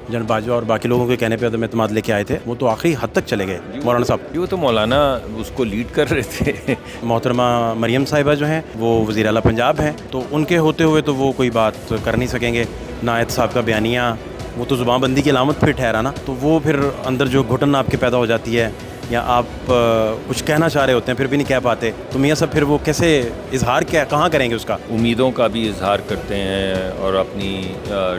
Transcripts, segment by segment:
General Bajwa اور باقی لوگوں کے کہنے پہ عدم اعتماد لے کے آئے تھے، وہ تو آخری حد تک چلے گئے مولانا صاحب. وہ تو مولانا اس کو لیڈ کر رہے تھے. محترمہ مریم صاحبہ جو ہیں وہ وزیر اعلیٰ پنجاب ہیں، تو ان کے ہوتے ہوئے تو وہ کوئی بات کر نہیں سکیں گے. نائب صاحب کا بیانیہ وہ تو زبان بندی کی علامت پھر ٹھہرا نا، تو وہ پھر اندر جو گھٹن آپ کے پیدا ہو جاتی ہے، یا آپ کچھ کہنا چاہ رہے ہوتے ہیں پھر بھی نہیں کہہ پاتے، تو میاں صاحب پھر وہ کیسے اظہار کہاں کریں گے اس کا؟ امیدوں کا بھی اظہار کرتے ہیں اور اپنی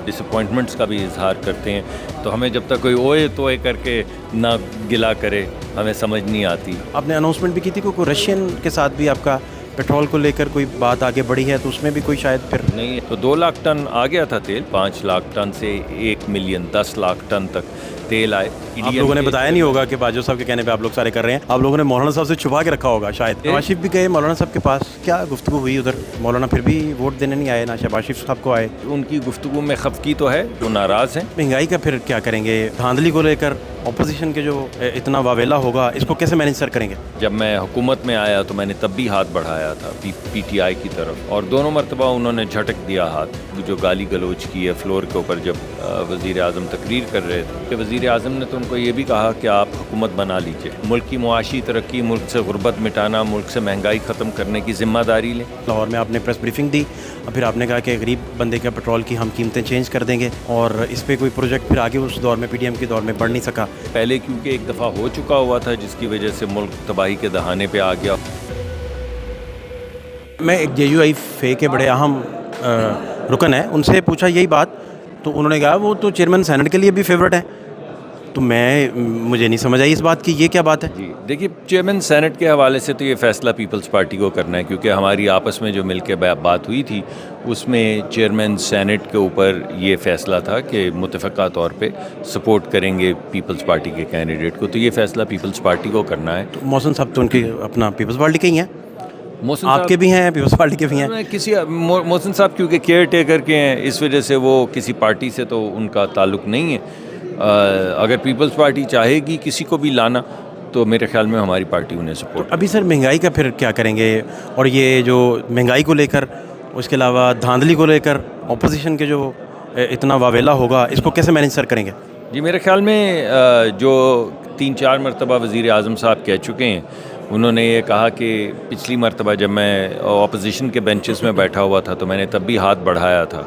ڈس اپوائنٹمنٹس کا بھی اظہار کرتے ہیں. تو ہمیں جب تک کوئی اوئے توئے کر کے نہ گلا کرے ہمیں سمجھ نہیں آتی. آپ نے اناؤنسمنٹ بھی کی تھی کوئی رشین کے ساتھ بھی آپ کا پیٹرول کو لے کر کوئی بات آگے بڑھی ہے، تو اس میں بھی کوئی شاید پھر نہیں. تو 2 لاکھ ٹن آ گیا تھا تیل، 5 لاکھ ٹن سے 1 ملین 10 لاکھ ٹن تک تیل آئے. آپ لوگوں نے بتایا نہیں ہوگا کہ باجوہ صاحب کے کہنے پہ آپ لوگ سارے کر رہے ہیں، آپ لوگوں نے مولانا صاحب سے چھپا کے رکھا ہوگا شاید. نواز شریف بھی گئے مولانا صاحب کے پاس، کیا گفتگو ہوئی ادھر؟ مولانا پھر بھی ووٹ دینے نہیں آئے، نہ شہباز شریف صاحب کو آئے. ان کی گفتگو میں خفگی تو ہے، وہ ناراض ہیں. مہنگائی کا پھر کیا کریں گے؟ دھاندلی کو لے کر اپوزیشن کے جو اتنا واویلا ہوگا، اس کو کیسے مینیج سر کریں گے؟ جب میں حکومت میں آیا تو میں نے تب بھی ہاتھ بڑھایا تھا پی ٹی آئی کی طرف، اور دونوں مرتبہ انہوں نے جھٹک دیا ہاتھ. جو گالی گلوچ کی ہے فلور کے اوپر جب وزیر اعظم تقریر کر رہے تھے، کہ وزیر اعظم نے تو ان کو یہ بھی کہا کہ آپ حکومت بنا لیجئے، ملک کی معاشی ترقی، ملک سے غربت مٹانا، ملک سے مہنگائی ختم کرنے کی ذمہ داری لیں. لاہور میں آپ نے پریس بریفنگ دی، اور پھر آپ نے کہا کہ غریب بندے کا پیٹرول کی ہم قیمتیں چینج کر دیں گے، اور اس پہ کوئی پروجیکٹ پھر آگے اس دور میں پی ڈی ایم کے دور میں بڑھ نہیں سکا. پہلے کیونکہ ایک دفعہ ہو چکا ہوا تھا جس کی وجہ سے ملک تباہی کے دہانے پہ آ گیا. میں ایک جے یو آئی فے کے بڑے اہم رکن ہیں، ان سے پوچھا یہی بات، تو انہوں نے کہا وہ تو چیئرمین سینٹ کے لیے بھی فیورٹ ہیں. تو مجھے نہیں سمجھ آئی اس بات کی، یہ کیا بات ہے؟ جی دیکھیے، چیئرمین سینٹ کے حوالے سے تو یہ فیصلہ پیپلز پارٹی کو کرنا ہے، کیونکہ ہماری آپس میں جو مل کے بات ہوئی تھی اس میں چیئرمین سینٹ کے اوپر یہ فیصلہ تھا کہ متفقہ طور پہ سپورٹ کریں گے پیپلز پارٹی کے کینڈیڈیٹ کو. تو یہ فیصلہ پیپلز پارٹی کو کرنا ہے. تو محسن صاحب تو ان کی اپنا پیپلز پارٹی کے ہی ہیں، محسن آپ کے بھی ہیں، پیپلز پارٹی کے بھی ہیں. محسن صاحب کیونکہ کیئر ٹیکر کے ہیں، اس وجہ سے وہ کسی پارٹی سے تو ان کا تعلق نہیں ہے. اگر پیپلز پارٹی چاہے گی کسی کو بھی لانا تو میرے خیال میں ہماری پارٹی انہیں سپورٹ. ابھی سر مہنگائی کا پھر کیا کریں گے؟ اور یہ جو مہنگائی کو لے کر، اس کے علاوہ دھاندلی کو لے کر اپوزیشن کے جو اتنا واویلا ہوگا، اس کو کیسے مینیج سر کریں گے؟ جی میرے خیال میں جو 3-4 مرتبہ وزیر اعظم صاحب کہہ چکے ہیں، انہوں نے یہ کہا کہ پچھلی مرتبہ جب میں اپوزیشن کے بینچز میں بیٹھا ہوا تھا تو میں نے تب بھی ہاتھ بڑھایا تھا،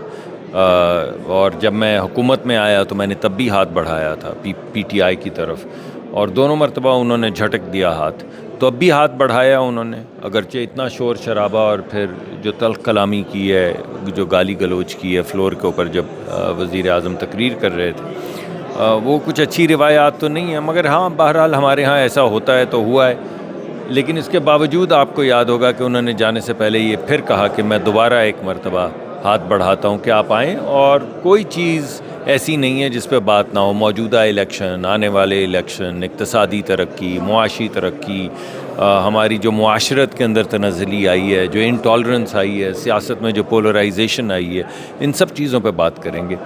اور جب میں حکومت میں آیا تو میں نے تب بھی ہاتھ بڑھایا تھا پی ٹی آئی کی طرف، اور دونوں مرتبہ انہوں نے جھٹک دیا ہاتھ. تو اب بھی ہاتھ بڑھایا انہوں نے، اگرچہ اتنا شور شرابہ اور پھر جو تلخ کلامی کی ہے، جو گالی گلوچ کی ہے فلور کے اوپر جب وزیر اعظم تقریر کر رہے تھے، وہ کچھ اچھی روایات تو نہیں ہیں. مگر ہاں بہرحال ہمارے ہاں ایسا ہوتا ہے تو ہوا ہے. لیکن اس کے باوجود آپ کو یاد ہوگا کہ انہوں نے جانے سے پہلے یہ پھر کہا کہ میں دوبارہ ایک مرتبہ ہاتھ بڑھاتا ہوں کہ آپ آئیں، اور کوئی چیز ایسی نہیں ہے جس پہ بات نہ ہو. موجودہ الیکشن، آنے والے الیکشن، اقتصادی ترقی، معاشی ترقی، ہماری جو معاشرت کے اندر تنزلی آئی ہے، جو انٹالرنس آئی ہے، سیاست میں جو پولرائزیشن آئی ہے، ان سب چیزوں پہ بات کریں گے.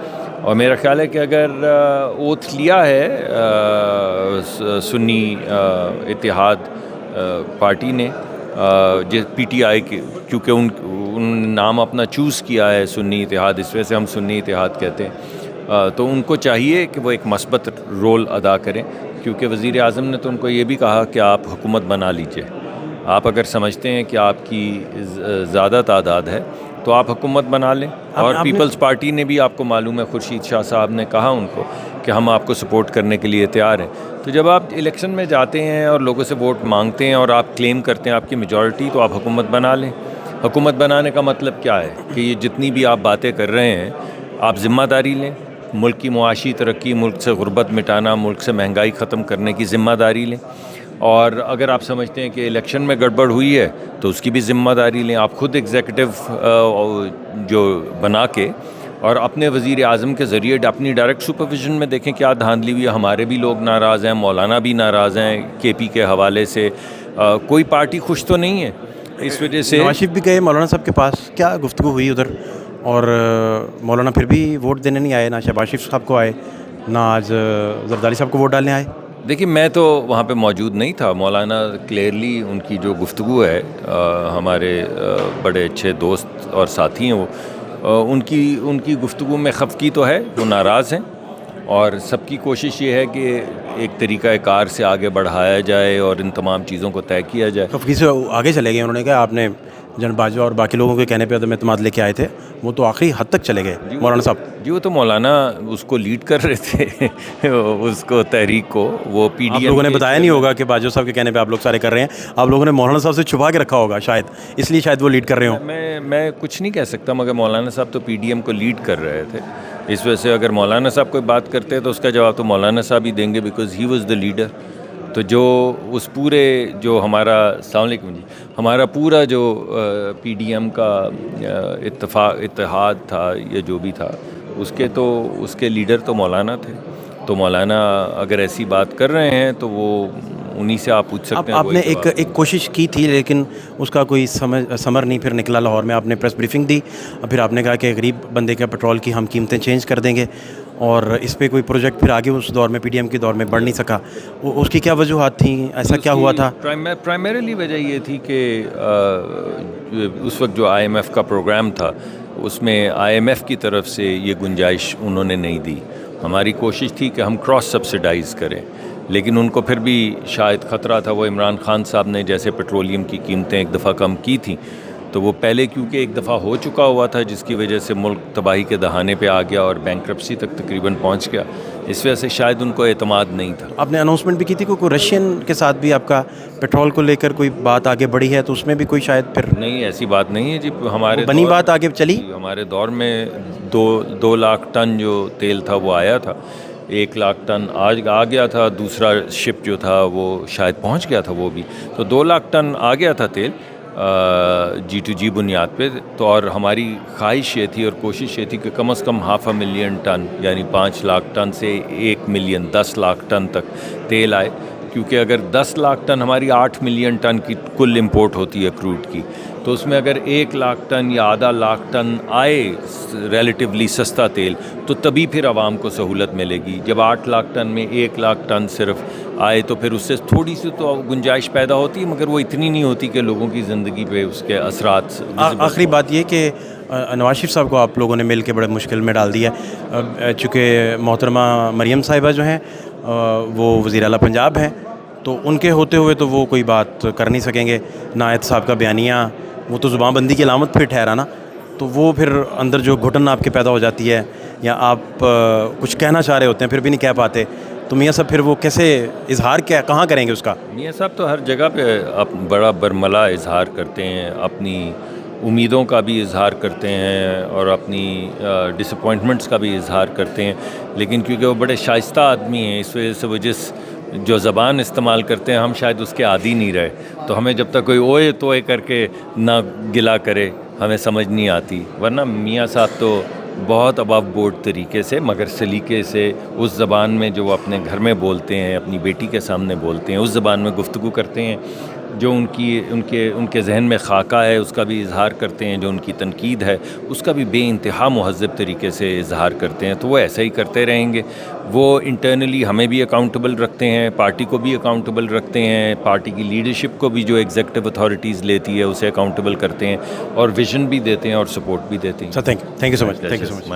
اور میرا خیال ہے کہ اگر اوتھ لیا ہے سنی اتحاد پارٹی نے، پی ٹی آئی کے، کیونکہ انہوں نے نام اپنا چوز کیا ہے سنی اتحاد، اس وجہ سے ہم سنی اتحاد کہتے ہیں، تو ان کو چاہیے کہ وہ ایک مثبت رول ادا کریں. کیونکہ وزیر اعظم نے تو ان کو یہ بھی کہا کہ آپ حکومت بنا لیجئے. آپ اگر سمجھتے ہیں کہ آپ کی زیادہ تعداد ہے تو آپ حکومت بنا لیں. اور پیپلز پارٹی نے بھی، آپ کو معلوم ہے، خورشید شاہ صاحب نے کہا ان کو کہ ہم آپ کو سپورٹ کرنے کے لیے تیار ہیں. تو جب آپ الیکشن میں جاتے ہیں اور لوگوں سے ووٹ مانگتے ہیں اور آپ کلیم کرتے ہیں آپ کی میجورٹی، تو آپ حکومت بنا لیں. حکومت بنانے کا مطلب کیا ہے کہ یہ جتنی بھی آپ باتیں کر رہے ہیں، آپ ذمہ داری لیں. ملک کی معاشی ترقی، ملک سے غربت مٹانا، ملک سے مہنگائی ختم کرنے کی ذمہ داری لیں. اور اگر آپ سمجھتے ہیں کہ الیکشن میں گڑبڑ ہوئی ہے تو اس کی بھی ذمہ داری لیں. آپ خود ایگزیکٹو جو بنا کے اور اپنے وزیر اعظم کے ذریعے اپنی ڈائریکٹ سپرویژن میں دیکھیں کیا دھاندلی ہوئی ہے. ہمارے بھی لوگ ناراض ہیں، مولانا بھی ناراض ہیں کے پی کے حوالے سے. کوئی پارٹی خوش تو نہیں ہے. اس وجہ سے نواز شریف بھی گئے مولانا صاحب کے پاس، کیا گفتگو ہوئی ادھر؟ اور مولانا پھر بھی ووٹ دینے نہیں آئے، نہ شہباز شریف صاحب کو آئے، نہ آج زرداری صاحب کو ووٹ ڈالنے آئے. دیکھیے میں تو وہاں پہ موجود نہیں تھا. مولانا کلیئرلی ان کی جو گفتگو ہے، ہمارے بڑے اچھے دوست اور ساتھی ہیں وہ، ان کی گفتگو میں خفگی تو ہے، وہ ناراض ہیں. اور سب کی کوشش یہ ہے کہ ایک طریقہ کار سے آگے بڑھایا جائے اور ان تمام چیزوں کو طے کیا جائے. کفکی سے آگے چلے گئے. انہوں نے کہا آپ نے جنرل باجوہ اور باقی لوگوں کے کہنے پہ عدم اعتماد لے کے آئے تھے, وہ تو آخری حد تک چلے گئے مولانا صاحب. جی وہ تو مولانا اس کو لیڈ کر رہے تھے اس کو تحریک کو. وہ پی ڈی آپ لوگوں نے بتایا نہیں ہوگا کہ باجوہ صاحب کے کہنے پہ آپ لوگ سارے کر رہے ہیں, آپ لوگوں نے مولانا صاحب سے چھپا کے رکھا ہوگا شاید, اس لیے شاید وہ لیڈ کر رہے ہوں. میں کچھ نہیں کہہ سکتا, مگر مولانا صاحب تو پی ڈی ایم کو لیڈ کر رہے تھے. اس وجہ سے اگر مولانا صاحب کوئی بات کرتے تو اس کا جواب تو مولانا صاحب ہی دیں گے, because he was the leader. تو جو اس پورے جو ہمارا السلام علیکم جی ہمارا پورا جو پی ڈی ایم کا اتحاد تھا یا جو بھی تھا, اس کے لیڈر تو مولانا تھے. تو مولانا اگر ایسی بات کر رہے ہیں تو وہ انہی سے آپ پوچھ سکتے ہیں. آپ نے ایک کوشش کی تھی لیکن اس کا کوئی ثمر نہیں پھر نکلا. لاہور میں آپ نے پریس بریفنگ دی, پھر آپ نے کہا کہ غریب بندے کا پیٹرول کی ہم قیمتیں چینج کر دیں گے, اور اس پہ کوئی پروجیکٹ پھر آگے اس دور میں پی ڈی ایم کے دور میں بڑھ نہیں سکا. اس کی کیا وجوہات تھیں, ایسا کیا ہوا تھا؟ پرائمریلی وجہ یہ تھی کہ اس وقت جو آئی ایم ایف کا پروگرام تھا اس میں آئی ایم ایف کی طرف سے یہ گنجائش انہوں نے نہیں دی. ہماری کوشش تھی کہ ہم کراس سبسیڈائز کریں, لیکن ان کو پھر بھی شاید خطرہ تھا. وہ عمران خان صاحب نے جیسے پیٹرولیم کی قیمتیں ایک دفعہ کم کی تھیں, تو وہ پہلے کیونکہ ایک دفعہ ہو چکا ہوا تھا جس کی وجہ سے ملک تباہی کے دہانے پہ آ گیا اور بینکرپسی تک تقریباً پہنچ گیا, اس وجہ سے شاید ان کو اعتماد نہیں تھا. آپ نے اناؤنسمنٹ بھی کی تھی کوئی رشین کے ساتھ بھی آپ کا پیٹرول کو لے کر کوئی بات آگے بڑھی ہے, تو اس میں بھی کوئی شاید پھر نہیں, ایسی بات نہیں ہے جی. ہمارے بنی بات آگے چلی. ہمارے دور میں 2 لاکھ ٹن جو تیل تھا وہ آیا تھا, 1 لاکھ ٹن آج آ گیا تھا. دوسرا شپ جو تھا وہ شاید پہنچ گیا تھا وہ بھی, تو 2 لاکھ ٹن آ گیا تھا تیل جی ٹو جی بنیاد پہ. تو اور ہماری خواہش یہ تھی اور کوشش یہ تھی کہ کم از کم 500,000 ٹن یعنی 5 لاکھ ٹن سے 1 ملین 10 لاکھ ٹن تک تیل آئے, کیونکہ اگر 10 لاکھ ٹن ہماری 8 ملین ٹن کی کل امپورٹ ہوتی ہے کروڈ کی, تو اس میں اگر 1 لاکھ ٹن یا آدھا لاکھ ٹن آئے ریلیٹیولی سستا تیل, تو تبھی پھر عوام کو سہولت ملے گی. جب 8 لاکھ ٹن میں 1 لاکھ ٹن صرف آئے تو پھر اس سے تھوڑی سی تو گنجائش پیدا ہوتی ہے, مگر وہ اتنی نہیں ہوتی کہ لوگوں کی زندگی پہ اس کے اثرات. آخری بات یہ کہ نواز شریف صاحب کو آپ لوگوں نے مل کے بڑے مشکل میں ڈال دیا, چونکہ محترمہ مریم صاحبہ جو ہیں وہ وزیر اعلیٰ پنجاب ہیں, تو ان کے ہوتے ہوئے تو وہ کوئی بات کر نہیں سکیں گے. نائب صاحب کا بیانیہ وہ تو زبان بندی کی علامت پھر ٹھہرا نا, تو وہ پھر اندر جو گھٹن آپ کے پیدا ہو جاتی ہے, یا آپ کچھ کہنا چاہ رہے ہوتے ہیں پھر بھی نہیں کہہ پاتے, تو میاں صاحب پھر وہ کیسے اظہار کہاں کریں گے اس کا؟ میاں صاحب تو ہر جگہ پہ بڑا برملا اظہار کرتے ہیں, اپنی امیدوں کا بھی اظہار کرتے ہیں اور اپنی ڈس اپوائنٹمنٹس کا بھی اظہار کرتے ہیں, لیکن کیونکہ وہ بڑے شائستہ آدمی ہیں اس وجہ سے وہ جو زبان استعمال کرتے ہیں ہم شاید اس کے عادی نہیں رہے, تو ہمیں جب تک کوئی اوئے توئے کر کے نہ گلا کرے ہمیں سمجھ نہیں آتی. ورنہ میاں صاحب تو بہت ابو بورڈ طریقے سے مگر سلیقے سے اس زبان میں جو وہ اپنے گھر میں بولتے ہیں, اپنی بیٹی کے سامنے بولتے ہیں, اس زبان میں گفتگو کرتے ہیں. جو ان کے ذہن میں خاکہ ہے اس کا بھی اظہار کرتے ہیں, جو ان کی تنقید ہے اس کا بھی بے انتہا مہذب طریقے سے اظہار کرتے ہیں. تو وہ ایسا ہی کرتے رہیں گے. وہ انٹرنلی ہمیں بھی اکاؤنٹیبل رکھتے ہیں, پارٹی کو بھی اکاؤنٹیبل رکھتے ہیں, پارٹی کی لیڈرشپ کو بھی جو ایگزیکٹو اتھارٹیز لیتی ہے اسے اکاؤنٹیبل کرتے ہیں, اور ویژن بھی دیتے ہیں اور سپورٹ بھی دیتے ہیں. Thank you so much.